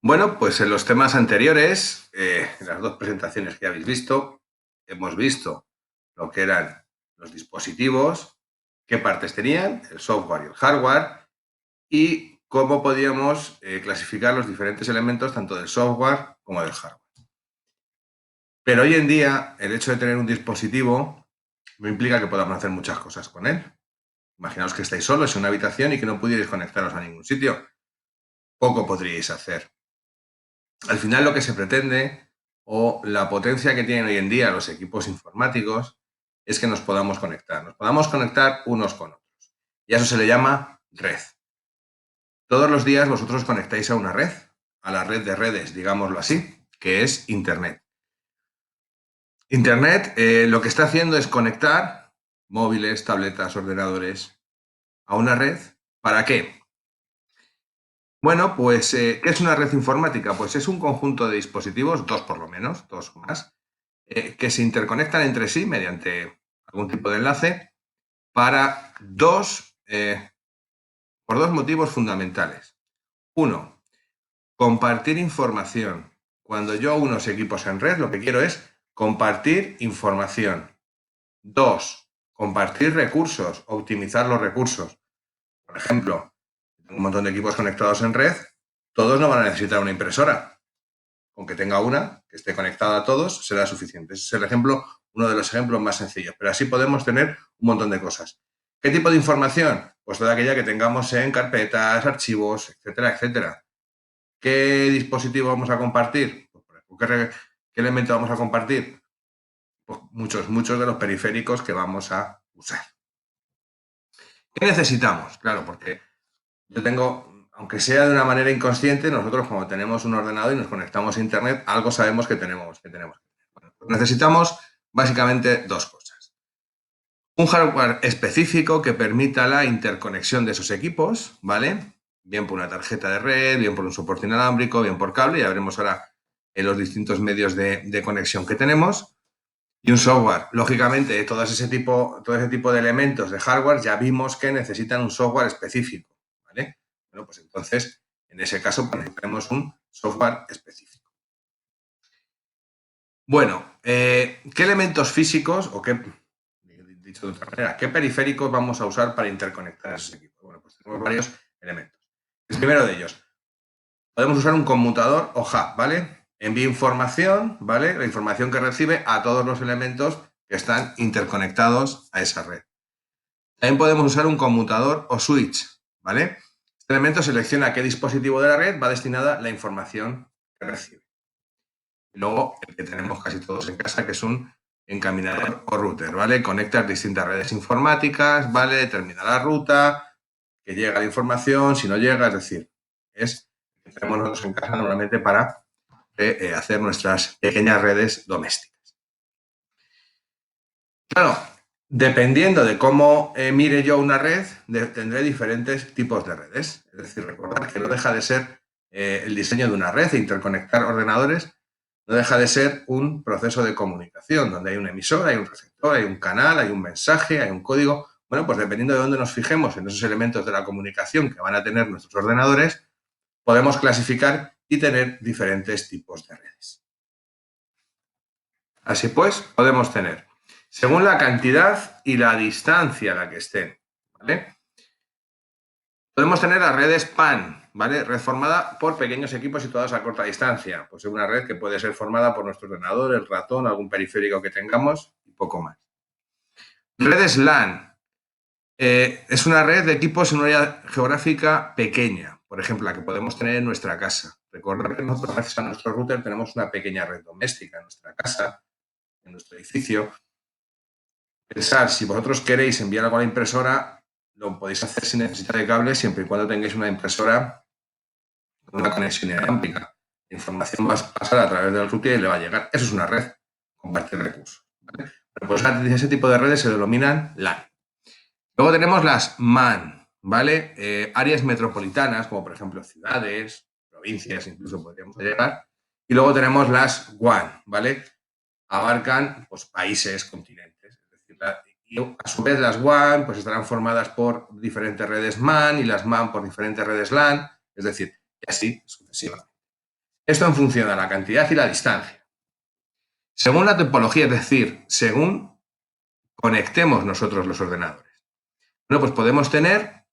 Bueno, pues en los temas anteriores, en las dos presentaciones que habéis visto, hemos visto lo que eran los dispositivos, qué partes tenían, el software y el hardware, y cómo podíamos clasificar los diferentes elementos tanto del software como del hardware. Pero hoy en día, el hecho de tener un dispositivo no implica que podamos hacer muchas cosas con él. Imaginaos que estáis solos en una habitación y que no pudierais conectaros a ningún sitio. Poco podríais hacer. Al final lo que se pretende o la potencia que tienen hoy en día los equipos informáticos es que nos podamos conectar unos con otros. Y a eso se le llama red. Todos los días vosotros conectáis a una red, a la red de redes, digámoslo así, que es Internet. Internet lo que está haciendo es conectar móviles, tabletas, ordenadores a una red. ¿Para qué? Bueno, pues, ¿qué es una red informática? Pues es un conjunto de dispositivos, dos por lo menos, dos o más, que se interconectan entre sí mediante algún tipo de enlace para por dos motivos fundamentales. Uno, compartir información. Cuando yo uno los equipos en red, lo que quiero es compartir información. Dos, compartir recursos, optimizar los recursos. Por ejemplo, un montón de equipos conectados en red, todos no van a necesitar una impresora. Con que tenga una, que esté conectada a todos, será suficiente. Ese es el ejemplo, uno de los ejemplos más sencillos. Pero así podemos tener un montón de cosas. ¿Qué tipo de información? Pues toda aquella que tengamos en carpetas, archivos, etcétera, etcétera. ¿Qué dispositivo vamos a compartir? ¿Qué elemento vamos a compartir? Pues muchos de los periféricos que vamos a usar. ¿Qué necesitamos? Claro, porque yo tengo, aunque sea de una manera inconsciente, nosotros cuando tenemos un ordenador y nos conectamos a Internet, algo sabemos que tenemos. Bueno, pues necesitamos básicamente dos cosas. Un hardware específico que permita la interconexión de esos equipos, ¿vale? Bien por una tarjeta de red, bien por un soporte inalámbrico, bien por cable, ya veremos ahora en los distintos medios de conexión que tenemos. Y un software. Lógicamente, todo ese tipo de elementos de hardware ya vimos que necesitan un software específico, ¿vale? Bueno, pues entonces, en ese caso, necesitaremos un software específico. Bueno, ¿qué elementos físicos o dicho de otra manera, qué periféricos vamos a usar para interconectar esos equipos? Bueno, pues tenemos varios elementos. El primero de ellos, podemos usar un conmutador o hub, ¿vale? Envía información, ¿vale? La información que recibe a todos los elementos que están interconectados a esa red. También podemos usar un conmutador o switch, ¿vale? Este elemento selecciona a qué dispositivo de la red va destinada la información que recibe. Y luego, el que tenemos casi todos en casa, que es un encaminador o router, ¿vale? Conecta distintas redes informáticas, ¿vale? Determina la ruta, que llega la información, si no llega, es decir, es que tenemos nosotros en casa normalmente para hacer nuestras pequeñas redes domésticas. Claro, dependiendo de cómo mire yo una red, tendré diferentes tipos de redes. Es decir, recordar que no deja de ser el diseño de una red e interconectar ordenadores, no deja de ser un proceso de comunicación, donde hay un emisor, hay un receptor, hay un canal, hay un mensaje, hay un código. Bueno, pues dependiendo de dónde nos fijemos en esos elementos de la comunicación que van a tener nuestros ordenadores, podemos clasificar y tener diferentes tipos de redes. Así pues, podemos tener, según la cantidad y la distancia a la que estén, ¿vale? Podemos tener las redes PAN, ¿vale? Red formada por pequeños equipos situados a corta distancia. Pues es una red que puede ser formada por nuestro ordenador, el ratón, algún periférico que tengamos y poco más. Redes LAN. Es una red de equipos en un área geográfica pequeña, por ejemplo, la que podemos tener en nuestra casa. Recordad que nosotros, gracias a nuestro router, tenemos una pequeña red doméstica en nuestra casa, en nuestro edificio. Pensar, si vosotros queréis enviar algo a la impresora, lo podéis hacer sin necesidad de cable, siempre y cuando tengáis una impresora con una conexión inalámbrica. La información va a pasar a través del router y le va a llegar. Eso es una red, compartir recursos, ¿vale? Pero pues ese tipo de redes se denominan LAN. Luego tenemos las MAN, ¿vale? Áreas metropolitanas, como por ejemplo ciudades, provincias, incluso podríamos llegar. Y luego tenemos las WAN, ¿vale? Abarcan pues, países, continentes. Es decir, y a su vez las WAN pues, estarán formadas por diferentes redes MAN y las MAN por diferentes redes LAN, es decir, y así sucesivamente. Esto en función de la cantidad y la distancia. Según la topología, es decir, según conectemos nosotros los ordenadores. Bueno, pues podemos tener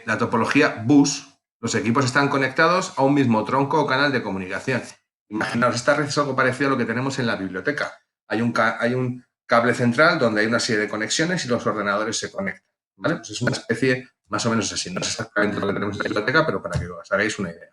la topología bus. Los equipos están conectados a un mismo tronco o canal de comunicación. Imaginaos, esta red es algo parecido a lo que tenemos en la biblioteca. Hay un cable central donde hay una serie de conexiones y los ordenadores se conectan. ¿Vale? Pues es una especie más o menos así. No es exactamente lo que tenemos en la biblioteca, pero para que os hagáis una idea.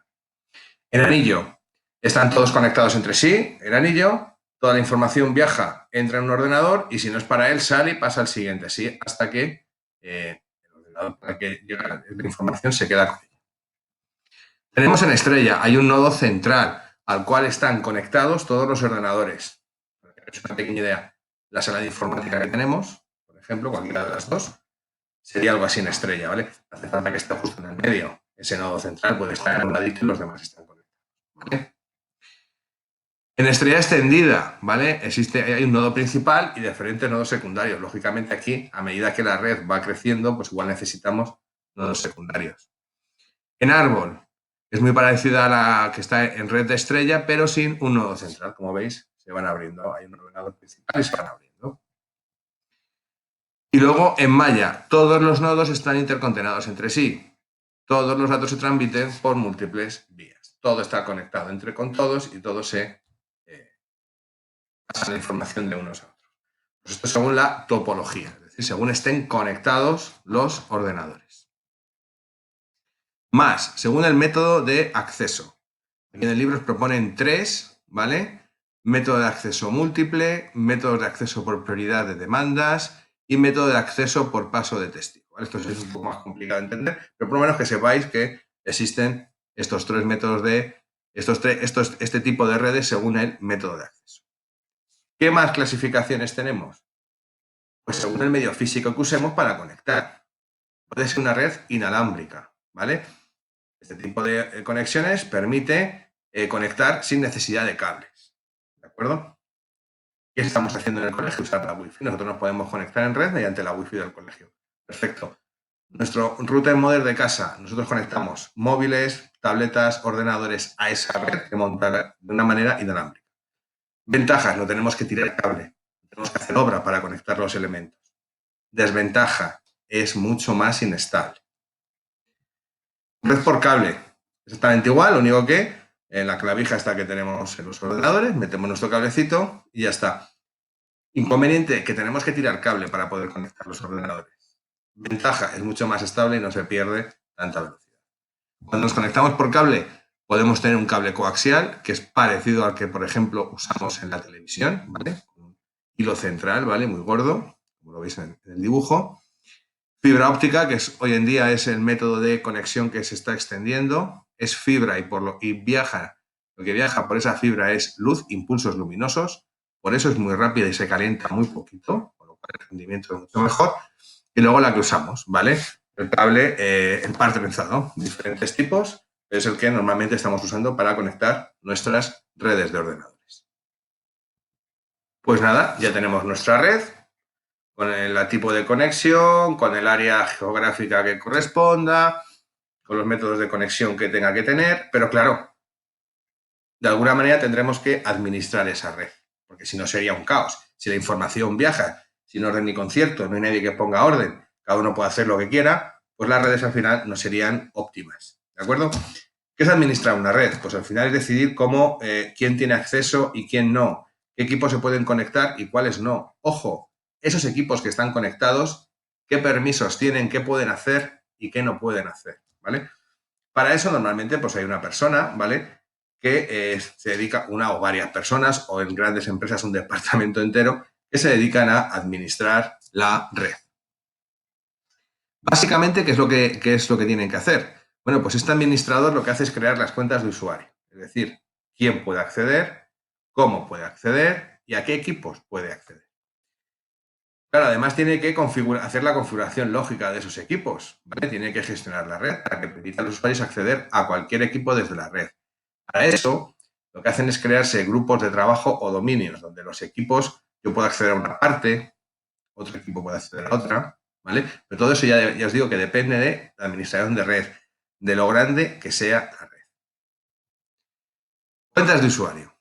El anillo. Están todos conectados entre sí. El anillo, toda la información viaja, entra en un ordenador y si no es para él, sale y pasa al siguiente. Así hasta que el ordenador, para que llegue la información, se queda con ella. Tenemos en estrella, hay un nodo central al cual están conectados todos los ordenadores. Es una pequeña idea. La sala de informática que tenemos, por ejemplo, cualquiera de las dos, sería algo así en estrella, ¿vale? No hace falta que esté justo en el medio. Ese nodo central puede estar en un ladito y los demás están conectados, ¿vale? En estrella extendida, ¿vale? Hay un nodo principal y diferentes nodos secundarios. Lógicamente aquí, a medida que la red va creciendo, pues igual necesitamos nodos secundarios. En árbol, es muy parecida a la que está en red de estrella, pero sin un nodo central. Como veis, se van abriendo. Hay un ordenador principal y se van abriendo. Y luego en malla, todos los nodos están interconectados entre sí. Todos los datos se transmiten por múltiples vías. Todo está conectado con todos y todo se pasa la información de unos a otros. Pues esto según la topología, es decir, según estén conectados los ordenadores. Más, según el método de acceso. Aquí en el libro os proponen 3, ¿vale? Método de acceso múltiple, método de acceso por prioridad de demandas y método de acceso por paso de testigo. ¿Vale? Esto es un poco más complicado de entender, pero por lo menos que sepáis que existen estos 3 métodos de este tipo de redes según el método de acceso. ¿Qué más clasificaciones tenemos? Pues según el medio físico que usemos para conectar. Puede ser una red inalámbrica, ¿vale? Este tipo de conexiones permite conectar sin necesidad de cables, ¿de acuerdo? ¿Qué estamos haciendo en el colegio? Usar la Wi-Fi. Nosotros nos podemos conectar en red mediante la Wi-Fi del colegio. Perfecto. Nuestro router modem de casa, nosotros conectamos móviles, tabletas, ordenadores a esa red que montar de una manera inalámbrica. Ventajas, no tenemos que tirar el cable, tenemos que hacer obra para conectar los elementos. Desventaja, es mucho más inestable. Red por cable, exactamente igual, lo único que en la clavija esta que tenemos en los ordenadores, metemos nuestro cablecito y ya está. Inconveniente, que tenemos que tirar cable para poder conectar los ordenadores. Ventaja, es mucho más estable y no se pierde tanta velocidad. Cuando nos conectamos por cable, podemos tener un cable coaxial, que es parecido al que, por ejemplo, usamos en la televisión, ¿vale? Un hilo central, ¿vale? Muy gordo, como lo veis en el dibujo. Fibra óptica, que hoy en día es el método de conexión que se está extendiendo, es fibra y lo que viaja por esa fibra es luz, impulsos luminosos, por eso es muy rápida y se calienta muy poquito, con lo cual el rendimiento es mucho mejor. Y luego la que usamos, ¿vale? El cable, el par trenzado, diferentes tipos, es el que normalmente estamos usando para conectar nuestras redes de ordenadores. Pues nada, ya tenemos nuestra red, con el tipo de conexión, con el área geográfica que corresponda, con los métodos de conexión que tenga que tener, pero claro, de alguna manera tendremos que administrar esa red, porque si no sería un caos. Si la información viaja sin orden ni concierto, no hay nadie que ponga orden, cada uno puede hacer lo que quiera, pues las redes al final no serían óptimas, ¿de acuerdo? ¿Qué es administrar una red? Pues al final es decidir quién tiene acceso y quién no, qué equipos se pueden conectar y cuáles no. Ojo, esos equipos que están conectados, qué permisos tienen, qué pueden hacer y qué no pueden hacer, ¿vale? Para eso normalmente pues hay una persona, ¿vale? Que se dedica, una o varias personas, o en grandes empresas un departamento entero, que se dedican a administrar la red. Básicamente, ¿qué es lo que tienen que hacer? Bueno, pues este administrador lo que hace es crear las cuentas de usuario, es decir, quién puede acceder, cómo puede acceder y a qué equipos puede acceder. Claro, además tiene que hacer la configuración lógica de esos equipos, ¿vale? Tiene que gestionar la red para que permita a los usuarios acceder a cualquier equipo desde la red. Para eso, lo que hacen es crearse grupos de trabajo o dominios, donde los equipos, yo puedo acceder a una parte, otro equipo puede acceder a otra, ¿vale? Pero todo eso ya os digo que depende de la administración de red, de lo grande que sea la red. Cuentas de usuario.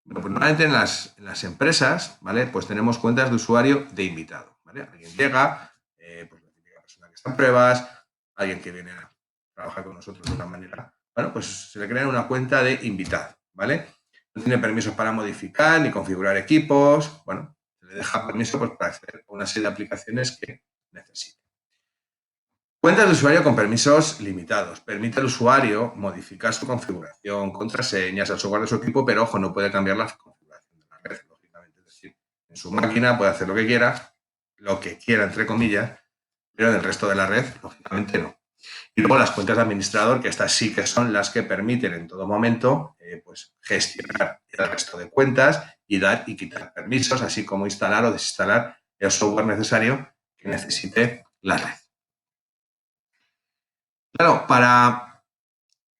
Bueno, pues normalmente en las empresas, ¿vale? Pues tenemos cuentas de usuario de invitado, ¿vale? Alguien llega, pues la típica persona que está en pruebas, alguien que viene a trabajar con nosotros de una manera, bueno, pues se le crea una cuenta de invitado, ¿vale? No tiene permisos para modificar ni configurar equipos, bueno, se le deja permiso pues, para acceder a una serie de aplicaciones que necesite. Cuentas de usuario con permisos limitados. Permite al usuario modificar su configuración, contraseñas, el software de su equipo, pero ojo, no puede cambiar la configuración de la red, lógicamente. Es decir, en su máquina puede hacer lo que quiera, entre comillas, pero en el resto de la red, lógicamente, no. Y luego las cuentas de administrador, que estas sí que son las que permiten en todo momento pues gestionar el resto de cuentas y dar y quitar permisos, así como instalar o desinstalar el software necesario que necesite la red. Claro,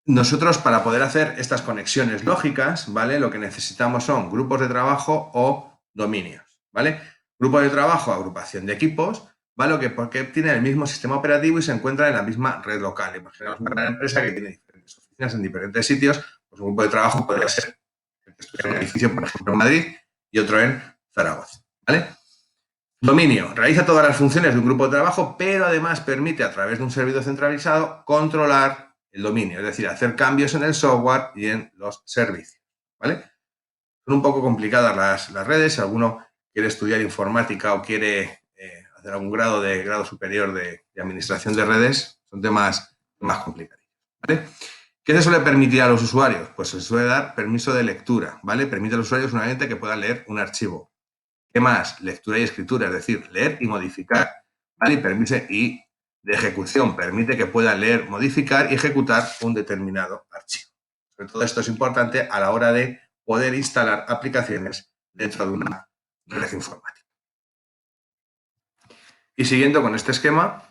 nosotros, para poder hacer estas conexiones lógicas, ¿vale? Lo que necesitamos son grupos de trabajo o dominios, ¿vale? Grupo de trabajo, agrupación de equipos, ¿vale? Porque tienen el mismo sistema operativo y se encuentran en la misma red local. Imaginaos una gran empresa que tiene diferentes oficinas en diferentes sitios, pues un grupo de trabajo podría ser en un edificio, por ejemplo, en Madrid y otro en Zaragoza, ¿vale? Dominio. Realiza todas las funciones de un grupo de trabajo, pero además permite, a través de un servidor centralizado, controlar el dominio, es decir, hacer cambios en el software y en los servicios, ¿vale? Son un poco complicadas las redes. Si alguno quiere estudiar informática o quiere hacer algún grado superior de administración de redes, son temas más complicados, ¿vale? ¿Qué se suele permitir a los usuarios? Pues se suele dar permiso de lectura, ¿vale? Permite a los usuarios únicamente que puedan leer un archivo. ¿Qué más? Lectura y escritura, es decir, leer y modificar, ¿vale? Y de ejecución, permite que pueda leer, modificar y ejecutar un determinado archivo. Sobre todo esto es importante a la hora de poder instalar aplicaciones dentro de una red informática. Y siguiendo con este esquema,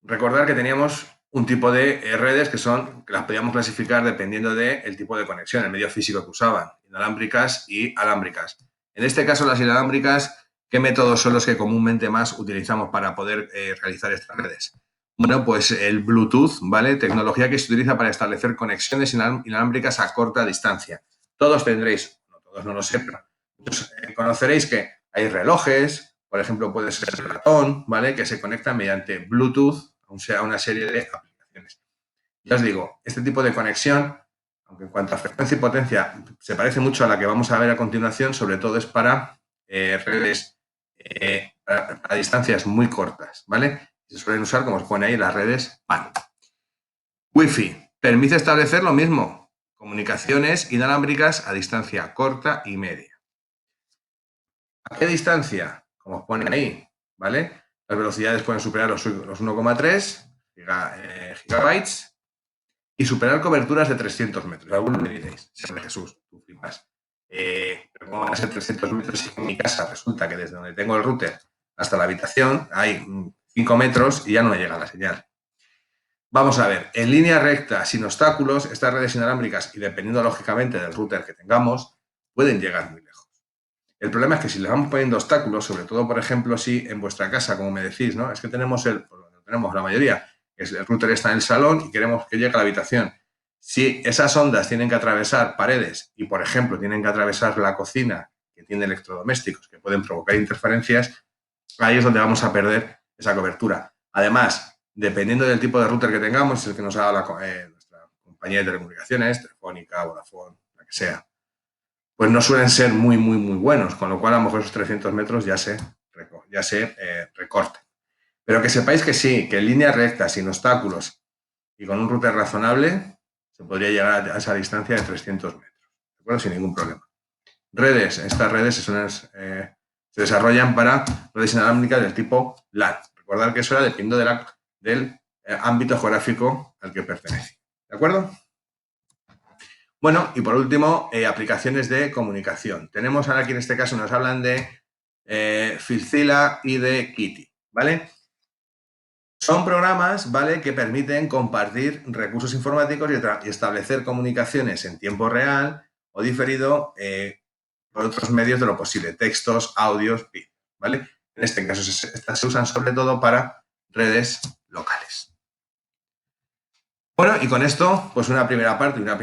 recordar que teníamos un tipo de redes que las podíamos clasificar dependiendo del tipo de conexión, el medio físico que usaban, inalámbricas y alámbricas. En este caso, las inalámbricas, ¿qué métodos son los que comúnmente más utilizamos para poder realizar estas redes? Bueno, pues el Bluetooth, ¿vale? Tecnología que se utiliza para establecer conexiones inalámbricas a corta distancia. Todos tendréis, no todos no lo sé, pero muchos conoceréis que hay relojes, por ejemplo, puede ser el ratón, ¿vale? Que se conectan mediante Bluetooth a una serie de aplicaciones. Ya os digo, este tipo de conexión, aunque en cuanto a frecuencia y potencia se parece mucho a la que vamos a ver a continuación, sobre todo es para redes a distancias muy cortas, ¿vale? Se suelen usar, como os pone ahí, las redes PAN. Wi-Fi permite establecer lo mismo, comunicaciones inalámbricas a distancia corta y media. ¿A qué distancia? Como os pone ahí, ¿vale? Las velocidades pueden superar los 1,3 gigabytes y superar coberturas de 300 metros. Algunos me diréis, Jesús, tú flipas. Pero ¿cómo van a ser 300 metros si en mi casa resulta que desde donde tengo el router hasta la habitación hay 5 metros y ya no me llega la señal? Vamos a ver, en línea recta, sin obstáculos, estas redes inalámbricas, y dependiendo lógicamente del router que tengamos, pueden llegar muy lejos. El problema es que si le vamos poniendo obstáculos, sobre todo, por ejemplo, si en vuestra casa, como me decís, ¿no? Es que tenemos la mayoría, el router está en el salón y queremos que llegue a la habitación. Si esas ondas tienen que atravesar paredes y, por ejemplo, tienen que atravesar la cocina, que tiene electrodomésticos que pueden provocar interferencias, ahí es donde vamos a perder esa cobertura. Además, dependiendo del tipo de router que tengamos, es el que nos ha dado nuestra compañía de telecomunicaciones, Telefónica, Vodafone, la que sea, pues no suelen ser muy buenos, con lo cual a lo mejor esos 300 metros ya se recortan. Pero que sepáis que sí, que en línea recta, sin obstáculos y con un router razonable, se podría llegar a esa distancia de 300 metros, ¿de acuerdo? Sin ningún problema. Estas redes se desarrollan para redes inalámbricas del tipo LAN. Recordad que eso era dependiendo del ámbito geográfico al que pertenece, ¿de acuerdo? Bueno, y por último, aplicaciones de comunicación. Tenemos ahora aquí en este caso, nos hablan de Filzilla y de Kitty, ¿vale? Son programas, ¿vale?, que permiten compartir recursos informáticos y establecer comunicaciones en tiempo real o diferido por otros medios de lo posible, textos, audios, vídeos, ¿vale? En este caso, estas se usan sobre todo para redes locales. Bueno, y con esto, pues una primera parte, una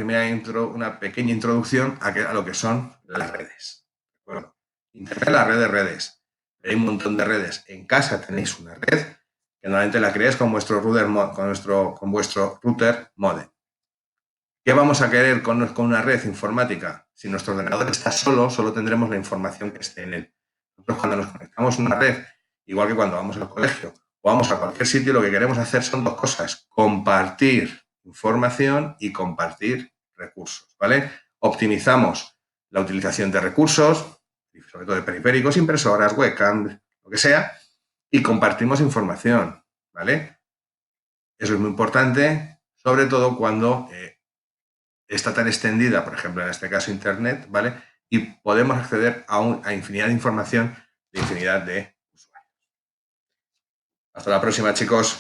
pequeña introducción a lo que son las redes. Bueno, Internet, la red de redes. Hay un montón de redes. En casa tenéis una red que normalmente la creáis con vuestro router, con vuestro router modem. ¿Qué vamos a querer con una red informática? Si nuestro ordenador está solo tendremos la información que esté en él. Nosotros cuando nos conectamos a una red, igual que cuando vamos al colegio o vamos a cualquier sitio, lo que queremos hacer son dos cosas: compartir información y compartir recursos, ¿vale? Optimizamos la utilización de recursos, sobre todo de periféricos, impresoras, webcam, lo que sea, y compartimos información, ¿vale? Eso es muy importante, sobre todo cuando está tan extendida, por ejemplo, en este caso Internet, ¿vale? Y podemos acceder a infinidad de información de infinidad de usuarios. Hasta la próxima, chicos.